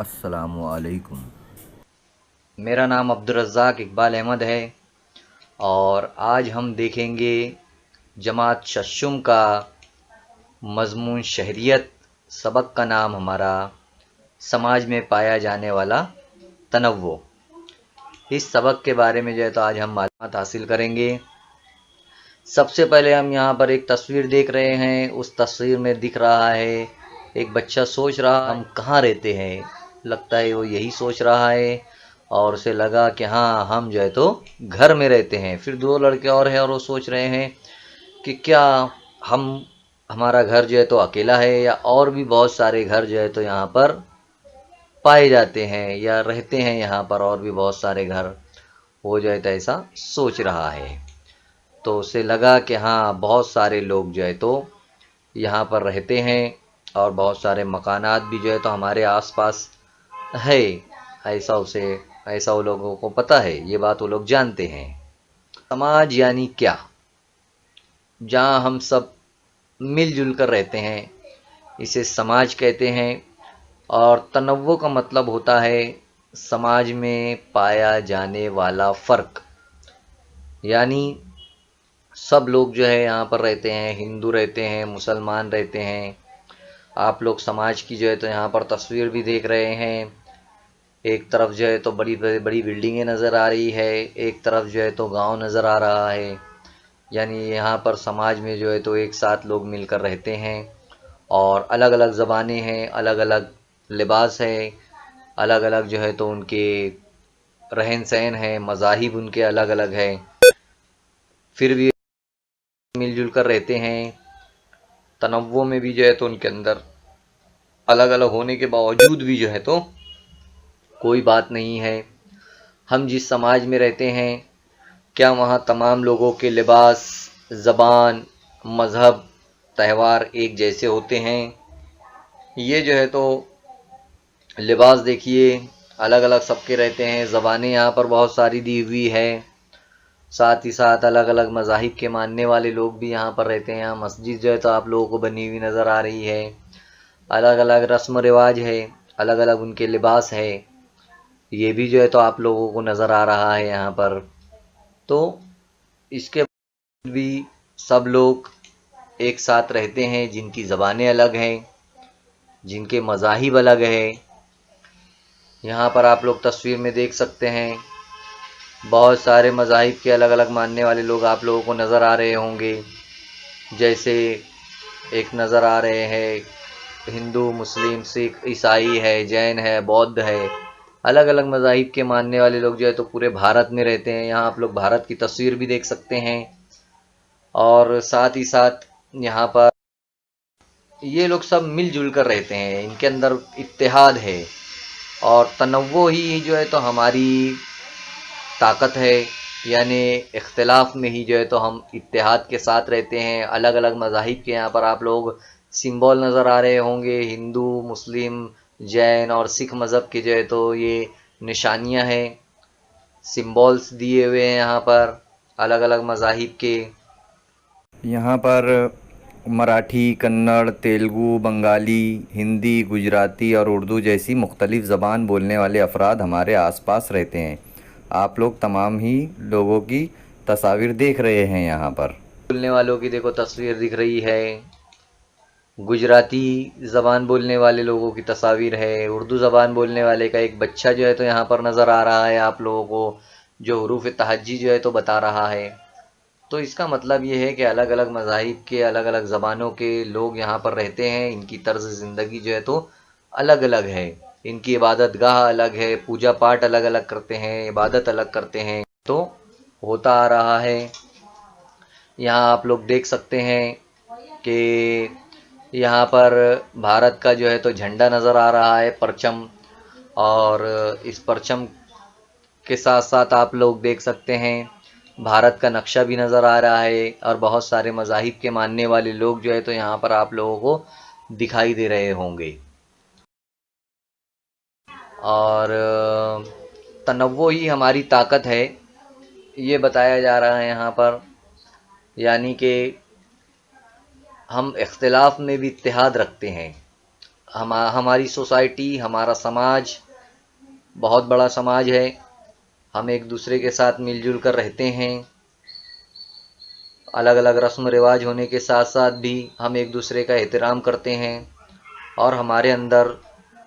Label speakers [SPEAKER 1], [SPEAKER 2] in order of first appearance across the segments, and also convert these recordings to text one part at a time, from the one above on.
[SPEAKER 1] السلام علیکم۔
[SPEAKER 2] میرا نام عبدالرزاق اقبال احمد ہے اور آج ہم دیکھیں گے جماعت ششم کا مضمون شہریت سبق کا نام ہمارا سماج میں پایا جانے والا تنوع۔ اس سبق کے بارے میں تو آج ہم معلومات حاصل کریں گے۔ سب سے پہلے ہم یہاں پر ایک تصویر دیکھ رہے ہیں، اس تصویر میں دکھ رہا ہے ایک بچہ سوچ رہا ہم کہاں رہتے ہیں، لگتا ہے وہ یہی سوچ رہا ہے اور اسے لگا کہ ہاں ہم تو گھر میں رہتے ہیں۔ پھر دو لڑکے اور ہیں اور وہ سوچ رہے ہیں کہ کیا ہمارا گھر تو اکیلا ہے یا اور بھی بہت سارے گھر تو یہاں پر پائے جاتے ہیں یا رہتے ہیں یہاں پر اور بھی بہت سارے گھر، وہ تو ایسا سوچ رہا ہے۔ تو اسے لگا کہ ہاں بہت سارے لوگ تو یہاں پر رہتے ہیں اور بہت سارے مکانات بھی تو ہمارے آس پاس ہے، ایسا وہ لوگوں کو پتہ ہے، یہ بات وہ لوگ جانتے ہیں۔ سماج یعنی کیا؟ جہاں ہم سب مل جل کر رہتے ہیں اسے سماج کہتے ہیں، اور تنوع کا مطلب ہوتا ہے سماج میں پایا جانے والا فرق، یعنی سب لوگ یہاں پر رہتے ہیں، ہندو رہتے ہیں، مسلمان رہتے ہیں۔ آپ لوگ سماج کی تو یہاں پر تصویر بھی دیکھ رہے ہیں، ایک طرف تو بڑی بڑی بلڈنگیں نظر آ رہی ہے، ایک طرف تو گاؤں نظر آ رہا ہے، یعنی یہاں پر سماج میں تو ایک ساتھ لوگ مل کر رہتے ہیں، اور الگ الگ زبانیں ہیں، الگ الگ لباس ہے، الگ الگ تو ان کے رہن سہن ہے، مذاہب ان کے الگ الگ ہے، پھر بھی مل جل کر رہتے ہیں۔ تنوع میں بھی تو ان کے اندر الگ الگ ہونے کے باوجود بھی تو کوئی بات نہیں ہے۔ ہم جس سماج میں رہتے ہیں کیا وہاں تمام لوگوں کے لباس، زبان، مذہب، تہوار ایک جیسے ہوتے ہیں؟ یہ تو لباس دیکھیے الگ الگ سب کے رہتے ہیں، زبانیں یہاں پر بہت ساری دی ہوئی ہے، ساتھ ہی ساتھ الگ الگ مذاہب کے ماننے والے لوگ بھی یہاں پر رہتے ہیں۔ یہاں مسجد تو آپ لوگوں کو بنی ہوئی نظر آ رہی ہے، الگ الگ رسم و رواج ہے، الگ الگ ان کے لباس ہے، یہ بھی تو آپ لوگوں کو نظر آ رہا ہے یہاں پر۔ تو اس کے بعد بھی سب لوگ ایک ساتھ رہتے ہیں، جن کی زبانیں الگ ہیں، جن کے مذاہب الگ ہیں۔ یہاں پر آپ لوگ تصویر میں دیکھ سکتے ہیں بہت سارے مذاہب کے الگ الگ ماننے والے لوگ آپ لوگوں کو نظر آ رہے ہوں گے، جیسے ایک نظر آ رہے ہیں ہندو، مسلم، سکھ، عیسائی ہے، جین ہے، بودھ ہے، الگ الگ مذاہب کے ماننے والے لوگ تو پورے بھارت میں رہتے ہیں۔ یہاں آپ لوگ بھارت کی تصویر بھی دیکھ سکتے ہیں، اور ساتھ ہی ساتھ یہاں پر یہ لوگ سب مل جل کر رہتے ہیں، ان کے اندر اتحاد ہے، اور تنوع ہی تو ہماری طاقت ہے، یعنی اختلاف میں ہی تو ہم اتحاد کے ساتھ رہتے ہیں۔ الگ الگ مذاہب کے یہاں پر آپ لوگ سمبول نظر آ رہے ہوں گے، ہندو، مسلم، جین اور سکھ مذہب کے تو یہ نشانیاں ہیں، سمبولز دیے ہوئے ہیں یہاں پر الگ الگ مذاہب کے۔
[SPEAKER 1] یہاں پر مراٹھی، کنڑ، تیلگو، بنگالی، ہندی، گجراتی اور اردو جیسی مختلف زبان بولنے والے افراد ہمارے آس پاس رہتے ہیں۔ آپ لوگ تمام ہی لوگوں کی تصاویر دیکھ رہے ہیں یہاں پر۔
[SPEAKER 2] بولنے والوں کی دیکھو تصویر دکھ رہی ہے، گجراتی زبان بولنے والے لوگوں کی تصاویر ہے، اردو زبان بولنے والے کا ایک بچہ تو یہاں پر نظر آ رہا ہے آپ لوگوں کو، جو حروف تہجی تو بتا رہا ہے۔ تو اس کا مطلب یہ ہے کہ الگ الگ مذاہب کے، الگ الگ زبانوں کے لوگ یہاں پر رہتے ہیں، ان کی طرز زندگی تو الگ الگ ہے، ان کی عبادت گاہ الگ ہے، پوجا پاٹ الگ الگ کرتے ہیں، عبادت الگ کرتے ہیں، تو ہوتا آ رہا ہے۔ یہاں آپ لوگ دیکھ سکتے ہیں کہ یہاں پر بھارت کا تو جھنڈا نظر آ رہا ہے، پرچم، اور اس پرچم کے ساتھ ساتھ آپ لوگ دیکھ سکتے ہیں بھارت کا نقشہ بھی نظر آ رہا ہے، اور بہت سارے مذاہب کے ماننے والے لوگ تو یہاں پر آپ لوگوں کو دکھائی دے رہے ہوں گے۔ اور تنوع ہی ہماری طاقت ہے، یہ بتایا جا رہا ہے یہاں پر، یعنی کہ ہم اختلاف میں بھی اتحاد رکھتے ہیں، ہماری سوسائٹی، ہمارا سماج بہت بڑا سماج ہے. ہم ایک دوسرے کے ساتھ مل جل کر رہتے ہیں. الگ الگ رسم و رواج ہونے کے ساتھ ساتھ بھی ہم ایک دوسرے کا احترام کرتے ہیں، اور ہمارے اندر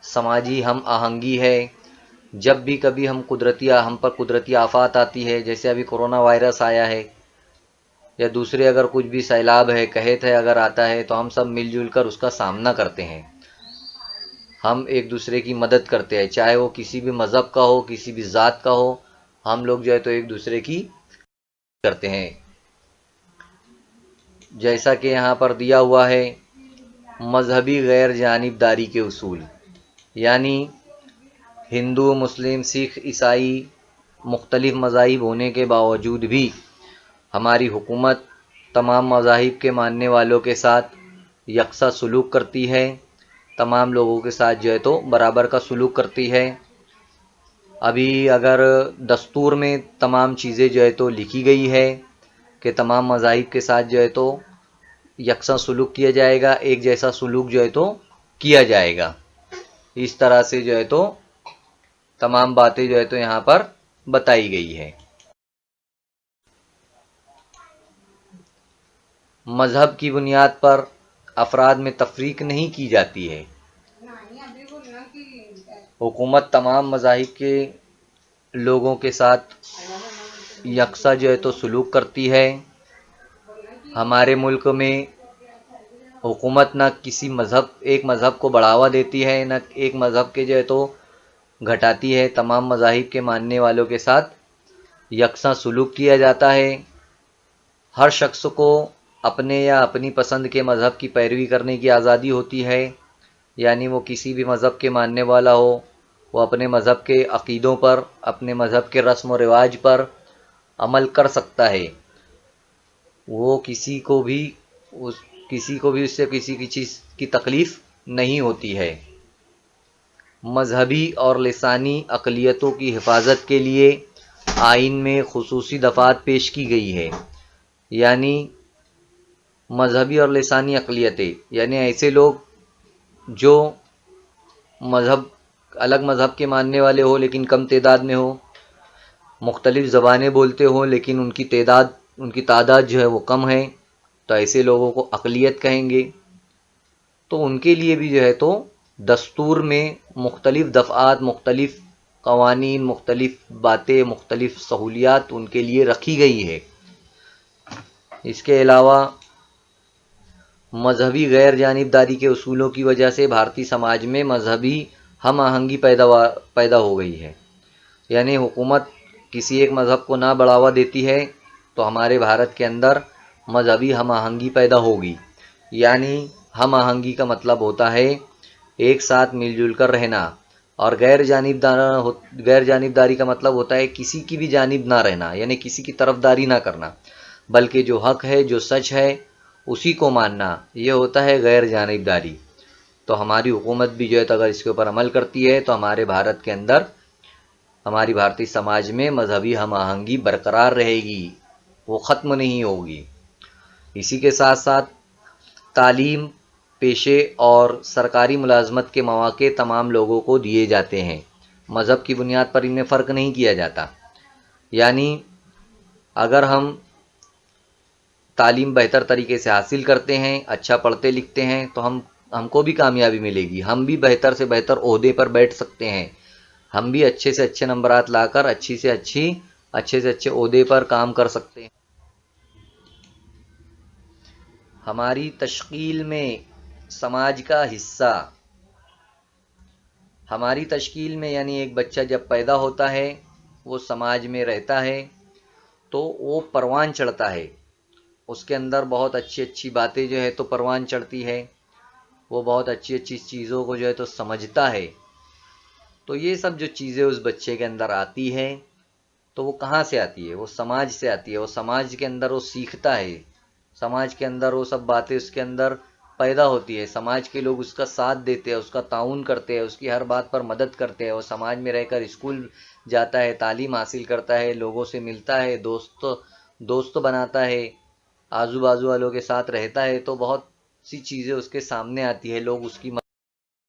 [SPEAKER 2] سماجی ہم آہنگی ہے. جب بھی کبھی ہم پر قدرتی آفات آتی ہے، جیسے ابھی کرونا وائرس آیا ہے، یا دوسرے اگر کچھ بھی سیلاب ہے، قحط ہے اگر آتا ہے، تو ہم سب مل جل کر اس کا سامنا کرتے ہیں. ہم ایک دوسرے کی مدد کرتے ہیں، چاہے وہ کسی بھی مذہب کا ہو، کسی بھی ذات کا ہو. ہم لوگ جو ہے تو ایک دوسرے کی کرتے ہیں. جیسا کہ یہاں پر دیا ہوا ہے، مذہبی غیر جانبداری کے اصول، یعنی ہندو، مسلم، سکھ، عیسائی مختلف مذاہب ہونے کے باوجود بھی ہماری حکومت تمام مذاہب کے ماننے والوں کے ساتھ یکساں سلوک کرتی ہے. تمام لوگوں کے ساتھ جو ہے تو برابر کا سلوک کرتی ہے. ابھی اگر دستور میں تمام چیزیں جو ہے تو لکھی گئی ہے کہ تمام مذاہب کے ساتھ جو ہے تو یکساں سلوک کیا جائے گا، ایک جیسا سلوک جو ہے تو کیا جائے گا. اس طرح سے جو ہے تو تمام باتیں جو ہے تو یہاں پر بتائی گئی ہے. مذہب کی بنیاد پر افراد میں تفریق نہیں کی جاتی ہے. حکومت تمام مذاہب کے لوگوں کے ساتھ یکساں جو ہے تو سلوک کرتی ہے. ہمارے ملک میں حکومت نہ کسی ایک مذہب کو بڑھاوا دیتی ہے، نہ ایک مذہب کے جو ہے تو گھٹاتی ہے. تمام مذاہب کے ماننے والوں کے ساتھ یکساں سلوک کیا جاتا ہے. ہر شخص کو اپنے یا اپنی پسند کے مذہب کی پیروی کرنے کی آزادی ہوتی ہے. یعنی وہ کسی بھی مذہب کے ماننے والا ہو، وہ اپنے مذہب کے عقیدوں پر، اپنے مذہب کے رسم و رواج پر عمل کر سکتا ہے. وہ کسی کو بھی اس سے کسی کی چیز کی تکلیف نہیں ہوتی ہے. مذہبی اور لسانی اقلیتوں کی حفاظت کے لیے آئین میں خصوصی دفعات پیش کی گئی ہے. یعنی مذہبی اور لسانی اقلیتیں، یعنی ایسے لوگ جو الگ مذہب کے ماننے والے ہو لیکن کم تعداد میں ہو، مختلف زبانیں بولتے ہوں لیکن ان کی تعداد جو ہے وہ کم ہے، تو ایسے لوگوں کو اقلیت کہیں گے. تو ان کے لیے بھی جو ہے تو دستور میں مختلف دفعات، مختلف قوانین، مختلف باتیں، مختلف سہولیات ان کے لیے رکھی گئی ہے. اس کے علاوہ مذہبی غیر جانبداری کے اصولوں کی وجہ سے بھارتی سماج میں مذہبی ہم آہنگی پیدا ہو گئی ہے. یعنی حکومت کسی ایک مذہب کو نہ بڑھاوا دیتی ہے تو ہمارے بھارت کے اندر مذہبی ہم آہنگی پیدا ہوگی. یعنی ہم آہنگی کا مطلب ہوتا ہے ایک ساتھ مل جل کر رہنا، اور غیر جانبداری کا مطلب ہوتا ہے کسی کی بھی جانب نہ رہنا، یعنی کسی کی طرفداری نہ کرنا، بلکہ جو حق ہے، جو سچ ہے، اسی کو ماننا. یہ ہوتا ہے غیر جانبداری. تو ہماری حکومت بھی جو ہے تو اگر اس کے اوپر عمل کرتی ہے تو ہمارے بھارت کے اندر، ہماری بھارتی سماج میں مذہبی ہم آہنگی برقرار رہے گی، وہ ختم نہیں ہوگی. اسی کے ساتھ ساتھ تعلیم، پیشے اور سرکاری ملازمت کے مواقع تمام لوگوں کو دیے جاتے ہیں. مذہب کی بنیاد پر ان میں فرق نہیں کیا جاتا. یعنی اگر ہم تعلیم بہتر طریقے سے حاصل کرتے ہیں، اچھا پڑھتے لکھتے ہیں، تو ہم کو بھی کامیابی ملے گی. ہم بھی بہتر سے بہتر عہدے پر بیٹھ سکتے ہیں. ہم بھی اچھے سے اچھے نمبرات لا کر اچھے سے اچھے عہدے پر کام کر سکتے ہیں. ہماری تشکیل میں سماج کا حصہ، ہماری تشکیل میں یعنی ایک بچہ جب پیدا ہوتا ہے، وہ سماج میں رہتا ہے تو وہ پروان چڑھتا ہے. اس کے اندر بہت اچھی باتیں جو ہے تو پروان چڑھتی ہے. وہ بہت اچھی چیزوں کو جو ہے تو سمجھتا ہے. تو یہ سب جو چیزیں اس بچے کے اندر آتی ہے، تو وہ کہاں سے آتی ہے؟ وہ سماج سے آتی ہے. وہ سماج کے اندر وہ سیکھتا ہے. سماج کے اندر وہ سب باتیں اس کے اندر پیدا ہوتی ہے. سماج کے لوگ اس کا ساتھ دیتے ہیں، اس کا تعاون کرتے ہیں، اس کی ہر بات پر مدد کرتے ہیں. وہ سماج میں رہ کر اسکول جاتا ہے، تعلیم حاصل کرتا ہے، لوگوں سے ملتا ہے، دوست بناتا ہے، آزو بازو والوں کے ساتھ رہتا ہے. تو بہت سی چیزیں اس کے سامنے آتی ہے. لوگ اس کی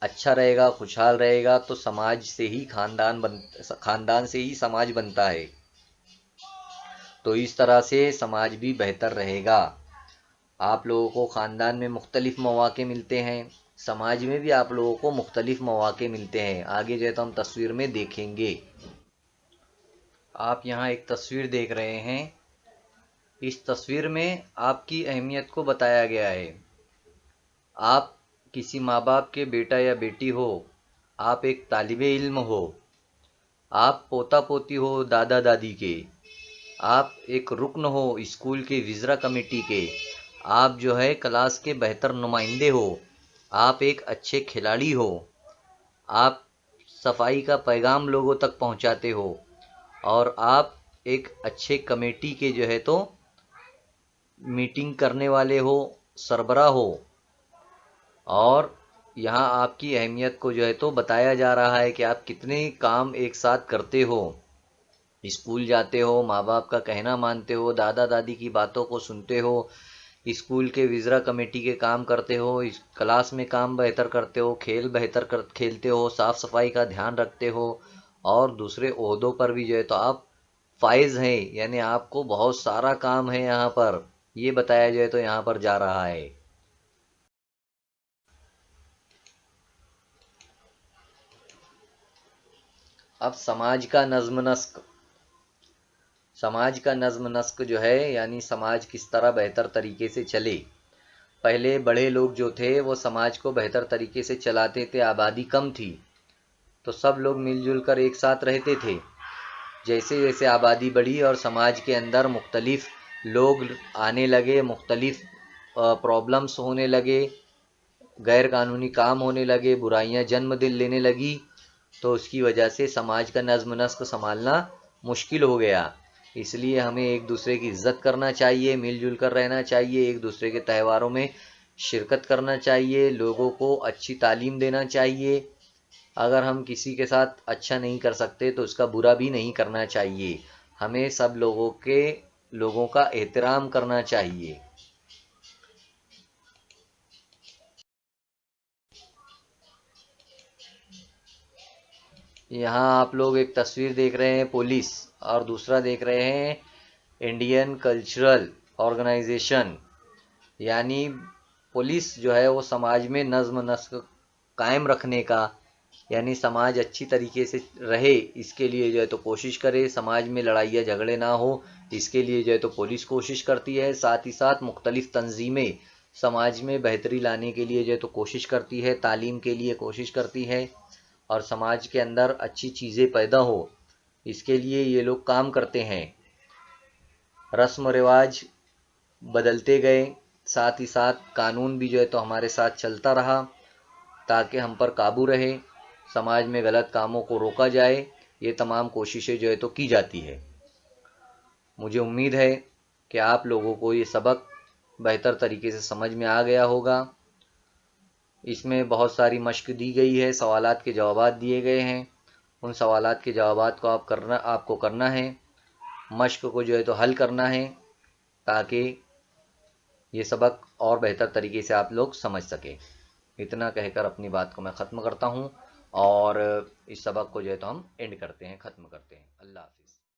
[SPEAKER 2] اچھا رہے گا، خوشحال رہے گا، تو سماج سے ہی خاندان سے ہی سماج بنتا ہے، تو اس طرح سے سماج بھی بہتر رہے گا۔ آپ لوگوں کو خاندان میں مختلف مواقع ملتے ہیں، سماج میں بھی آپ لوگوں کو مختلف مواقع ملتے ہیں، آگے جو ہے تو ہم تصویر میں دیکھیں گے۔ آپ یہاں ایک تصویر دیکھ رہے ہیں، اس تصویر میں آپ کی اہمیت کو بتایا گیا ہے۔ آپ کسی ماں باپ کے بیٹا یا بیٹی ہو، آپ ایک طالب علم ہو، آپ پوتا پوتی ہو دادا دادی کے، آپ ایک رکن ہو اسکول کے وزرا کمیٹی کے، آپ جو ہے کلاس کے بہتر نمائندے ہو، آپ ایک اچھے کھلاڑی ہو، آپ صفائی کا پیغام لوگوں تک پہنچاتے ہو، اور آپ ایک اچھے کمیٹی کے جو ہے تو میٹنگ کرنے والے ہو، سربراہ ہو، اور یہاں آپ کی اہمیت کو جو ہے تو بتایا جا رہا ہے کہ آپ کتنے کام ایک ساتھ کرتے ہو، اسکول جاتے ہو، ماں باپ کا کہنا مانتے ہو، دادا دادی کی باتوں کو سنتے ہو، اسکول کے وزرا کمیٹی کے کام کرتے ہو، کلاس میں کام بہتر کرتے ہو، کھیل بہتر کھیلتے ہو، صاف صفائی کا دھیان رکھتے ہو، اور دوسرے عہدوں پر بھی جو ہے تو آپ فائز ہیں، یعنی آپ کو بہت سارا کام ہے یہاں پر، یہ بتایا جائے تو یہاں پر جا رہا ہے۔ اب سماج کا نظم نسق، سماج کا نظم نسق جو ہے یعنی سماج کس طرح بہتر طریقے سے چلے۔ پہلے بڑے لوگ جو تھے وہ سماج کو بہتر طریقے سے چلاتے تھے، آبادی کم تھی تو سب لوگ مل جل کر ایک ساتھ رہتے تھے۔ جیسے جیسے آبادی بڑھی اور سماج کے اندر مختلف لوگ آنے لگے، مختلف پرابلمس ہونے لگے، غیر قانونی کام ہونے لگے، برائیاں جنم لینے لگی، تو اس کی وجہ سے سماج کا نظم نسق سنبھالنا مشکل ہو گیا۔ اس لیے ہمیں ایک دوسرے کی عزت کرنا چاہیے، مل جل کر رہنا چاہیے، ایک دوسرے کے تہواروں میں شرکت کرنا چاہیے، لوگوں کو اچھی تعلیم دینا چاہیے۔ اگر ہم کسی کے ساتھ اچھا نہیں کر سکتے تو اس کا برا بھی نہیں کرنا چاہیے، ہمیں سب لوگوں کا احترام کرنا چاہیے۔ یہاں آپ لوگ ایک تصویر دیکھ رہے ہیں پولیس، اور دوسرا دیکھ رہے ہیں انڈین کلچرل آرگنائزیشن، یعنی پولیس جو ہے وہ سماج میں نظم نسق قائم رکھنے کا، یعنی سماج اچھی طریقے سے رہے اس کے لیے جو ہے تو کوشش کرے، سماج میں لڑائیاں جھگڑے نہ ہو اس کے لیے جو ہے تو پولیس کوشش کرتی ہے، ساتھ ہی ساتھ مختلف تنظیمیں سماج میں بہتری لانے کے لیے جو ہے تو کوشش کرتی ہے، تعلیم کے لیے کوشش کرتی ہے، اور سماج کے اندر اچھی چیزیں پیدا ہو اس کے لیے یہ لوگ کام کرتے ہیں۔ رسم و رواج بدلتے گئے، ساتھ ہی ساتھ قانون بھی جو ہے تو ہمارے ساتھ چلتا رہا تاکہ ہم پر قابو رہے، سماج میں غلط کاموں کو روکا جائے، یہ تمام کوششیں جو ہے تو کی جاتی ہے۔ مجھے امید ہے کہ آپ لوگوں کو یہ سبق بہتر طریقے سے سمجھ میں آ گیا ہوگا۔ اس میں بہت ساری مشق دی گئی ہے، سوالات کے جوابات دیے گئے ہیں، ان سوالات کے جوابات کو آپ کو کرنا ہے، مشق کو جو ہے تو حل کرنا ہے تاکہ یہ سبق اور بہتر طریقے سے آپ لوگ سمجھ سکیں۔ اتنا کہہ کر اپنی بات کو میں ختم کرتا ہوں، اور اس سبق کو جو ہے تو ہم اینڈ کرتے ہیں، ختم کرتے ہیں۔ اللہ حافظ۔